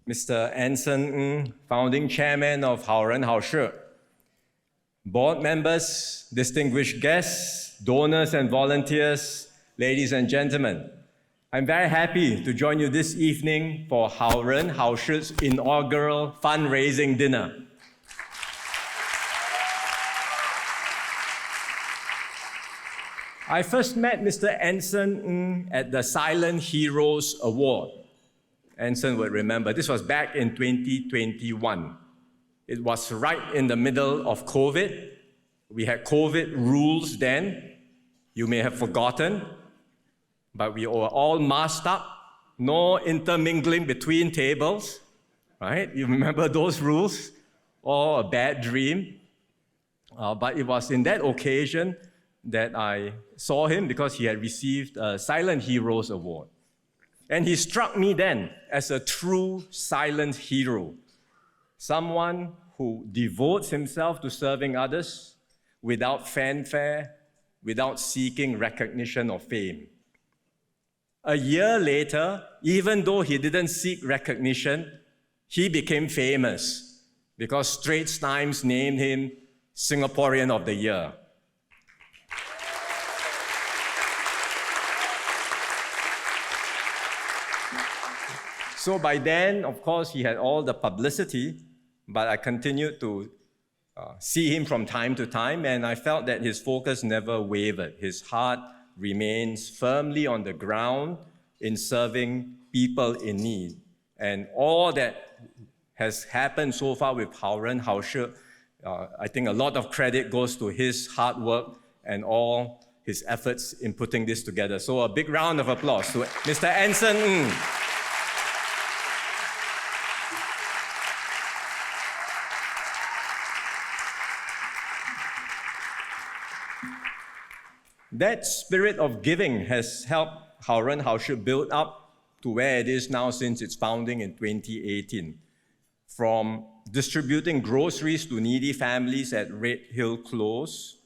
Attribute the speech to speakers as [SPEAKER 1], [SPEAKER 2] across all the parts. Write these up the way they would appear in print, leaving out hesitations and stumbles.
[SPEAKER 1] Mr. Anson Ng, founding chairman of Hao Ren Hao Shi, board members, distinguished guests, donors and volunteers, ladies and gentlemen, I'm very happy to join you this evening for Hao Ren Hao Shi's inaugural fundraising dinner. I first met Mr. Anson Ng at the Silent Heroes Award. Anson would remember, this was back in 2021. It was right in the middle of COVID. We had COVID rules then. You may have forgotten, but we were all masked up, no intermingling between tables, right? You remember those rules? Oh, a bad dream. But it was in that occasion that I saw him because he had received a Silent Heroes Award. And he struck me then as a true silent hero, someone who devotes himself to serving others without fanfare, without seeking recognition or fame. A year later, even though he didn't seek recognition, he became famous because Straits Times named him Singaporean of the Year. So by then, of course, he had all the publicity, but I continued to see him from time to time, and I felt that his focus never wavered. His heart remains firmly on the ground in serving people in need. And all that has happened so far with Hao Ren Hao Shi, I think a lot of credit goes to his hard work and all his efforts in putting this together. So a big round of applause to Mr. Anson Ng. That spirit of giving has helped Hao Ren Hao Shi build up to where it is now since its founding in 2018. From distributing groceries to needy families at Red Hill Close,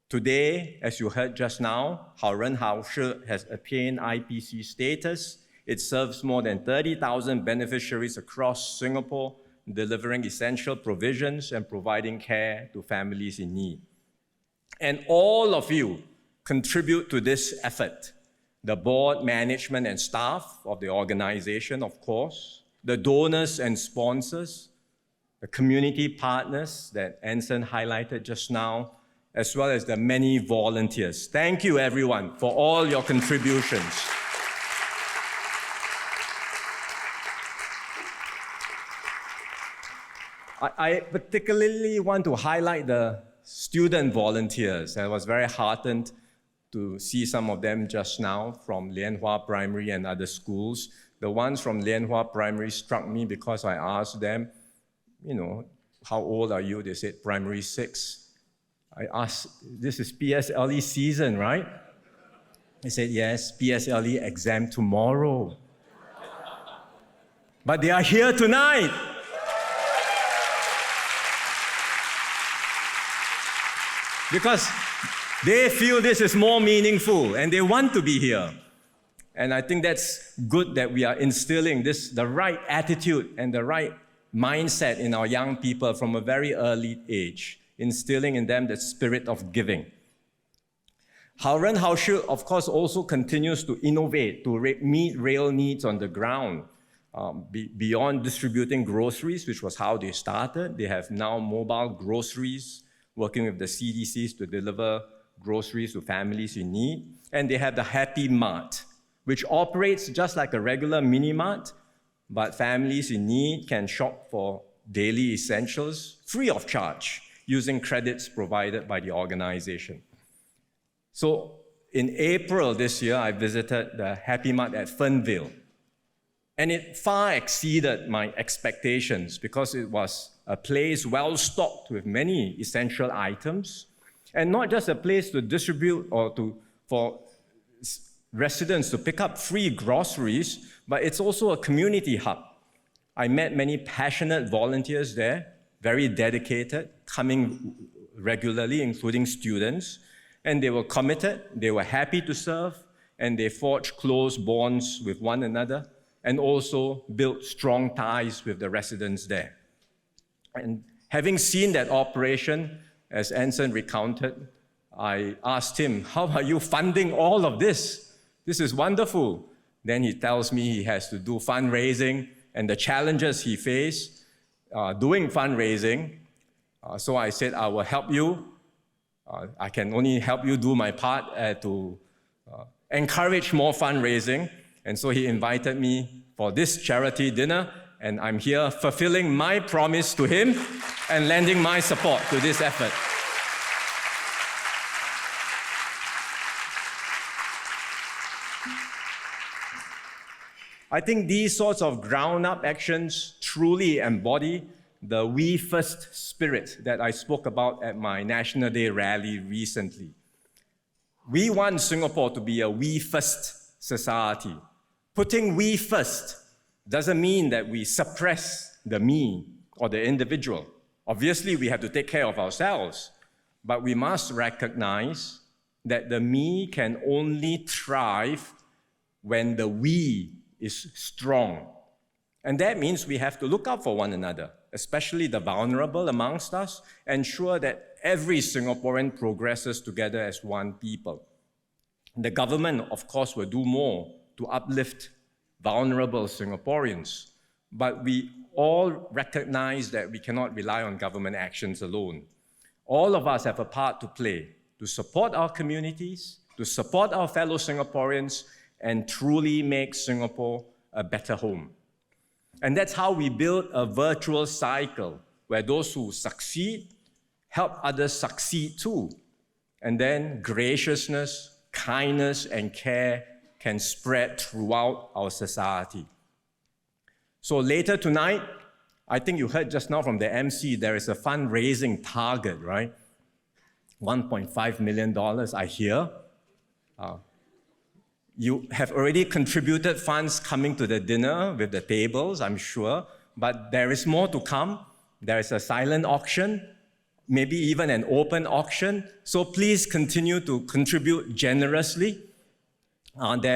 [SPEAKER 1] today, as you heard just now, Hao Ren Hao Shi has attained IPC status. It serves more than 30,000 beneficiaries across Singapore, delivering essential provisions and providing care to families in need. And all of you contribute to this effort. The board, management, and staff of the organization, of course, the donors and sponsors, the community partners that Anson highlighted just now, as well as the many volunteers. Thank you, everyone, for all your contributions. I particularly want to highlight the student volunteers. I was very heartened to see some of them just now from Lianhua Primary and other schools. The ones from Lianhua Primary struck me because I asked them, how old are you? They said primary 6. I asked, this is PSLE season, right? They said, yes, PSLE exam tomorrow. But they are here tonight. Because they feel this is more meaningful and they want to be here. And I think that's good that we are instilling the right attitude and the right mindset in our young people from a very early age, instilling in them the spirit of giving. Hao Ren Hao Shi, of course, also continues to innovate to meet real needs on the ground. Beyond distributing groceries, which was how they started, they have now mobile groceries, working with the CDCs to deliver groceries to families in need. And they have the Happy Mart, which operates just like a regular mini mart, but families in need can shop for daily essentials free of charge using credits provided by the organization. So in April this year, I visited the Happy Mart at Fernvale. And it far exceeded my expectations because it was a place well stocked with many essential items, and not just a place to distribute or for residents to pick up free groceries, but it's also a community hub. I met many passionate volunteers there, very dedicated, coming regularly, including students, and they were committed, they were happy to serve, and they forged close bonds with one another and also build strong ties with the residents there. And having seen that operation, as Anson recounted, I asked him, how are you funding all of this? This is wonderful. Then he tells me he has to do fundraising and the challenges he faced doing fundraising. So I said, I will help you. I can only help you do my part to encourage more fundraising. And so he invited me for this charity dinner, and I'm here fulfilling my promise to him and lending my support to this effort. I think these sorts of ground-up actions truly embody the We First spirit that I spoke about at my National Day rally recently. We want Singapore to be a We First society. Putting we first doesn't mean that we suppress the me or the individual. Obviously, we have to take care of ourselves, but we must recognize that the me can only thrive when the we is strong. And that means we have to look out for one another, especially the vulnerable amongst us, ensure that every Singaporean progresses together as one people. The government, of course, will do more to uplift vulnerable Singaporeans, but we all recognize that we cannot rely on government actions alone. All of us have a part to play to support our communities, to support our fellow Singaporeans, and truly make Singapore a better home. And that's how we build a virtual cycle where those who succeed help others succeed too. And then graciousness, kindness, and care can spread throughout our society. So later tonight, I think you heard just now from the MC, there is a fundraising target, right? $1.5 million, I hear. You have already contributed funds coming to the dinner with the tables, I'm sure, but there is more to come. There is a silent auction, maybe even an open auction. So please continue to contribute generously. We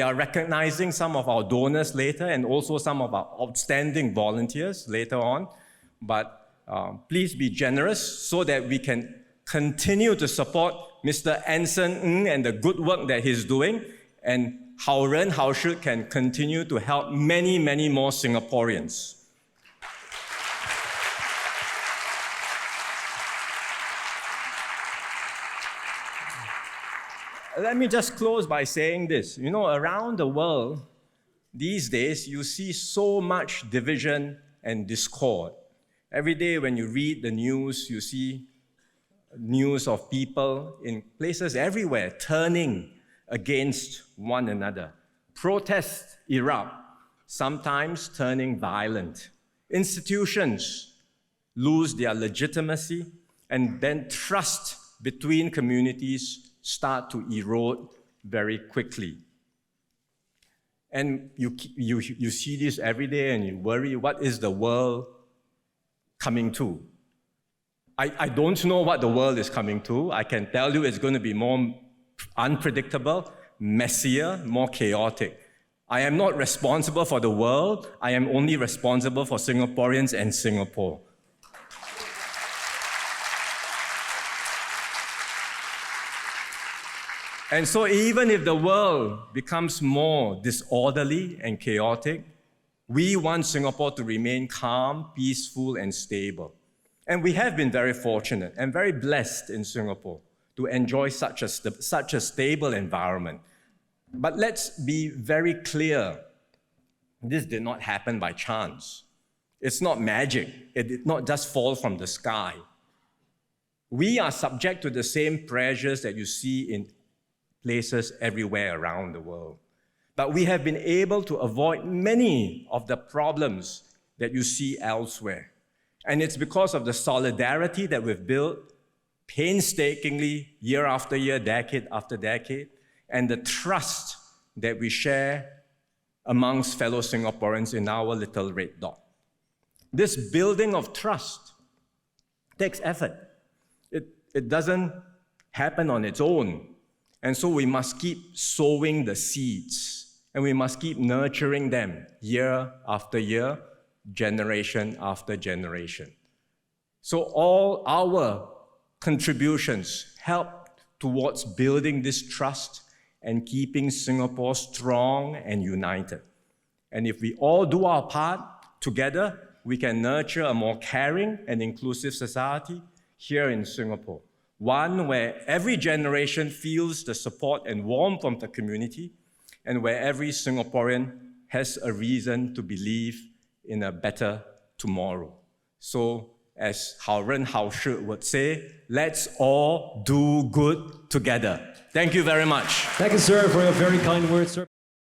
[SPEAKER 1] are recognizing some of our donors later and also some of our outstanding volunteers later on. But please be generous so that we can continue to support Mr. Anson Ng and the good work that he's doing. And Hao Ren Hao Shi can continue to help many, many more Singaporeans. Let me just close by saying this. You know, around the world, these days, you see so much division and discord. Every day when you read the news, you see news of people in places everywhere turning against one another. Protests erupt, sometimes turning violent. Institutions lose their legitimacy, and then trust between communities start to erode very quickly. And you see this every day and you worry, what is the world coming to? I don't know what the world is coming to. I can tell you it's going to be more unpredictable, messier, more chaotic. I am not responsible for the world. I am only responsible for Singaporeans and Singapore. And so even if the world becomes more disorderly and chaotic, we want Singapore to remain calm, peaceful, and stable. And we have been very fortunate and very blessed in Singapore to enjoy such a stable environment. But let's be very clear, this did not happen by chance. It's not magic. It did not just fall from the sky. We are subject to the same pressures that you see in places everywhere around the world. But we have been able to avoid many of the problems that you see elsewhere. And it's because of the solidarity that we've built painstakingly, year after year, decade after decade, and the trust that we share amongst fellow Singaporeans in our little red dot. This building of trust takes effort. It doesn't happen on its own. And so we must keep sowing the seeds. and we must keep nurturing them year after year, generation after generation. So all our contributions help towards building this trust and keeping Singapore strong and united. And if we all do our part together, we can nurture a more caring and inclusive society here in Singapore. One where every generation feels the support and warmth from the community, and where every Singaporean has a reason to believe in a better tomorrow. So, as Hao Ren Hao Shi would say, let's all do good together. Thank you very much.
[SPEAKER 2] Thank you, sir, for your very kind words, sir.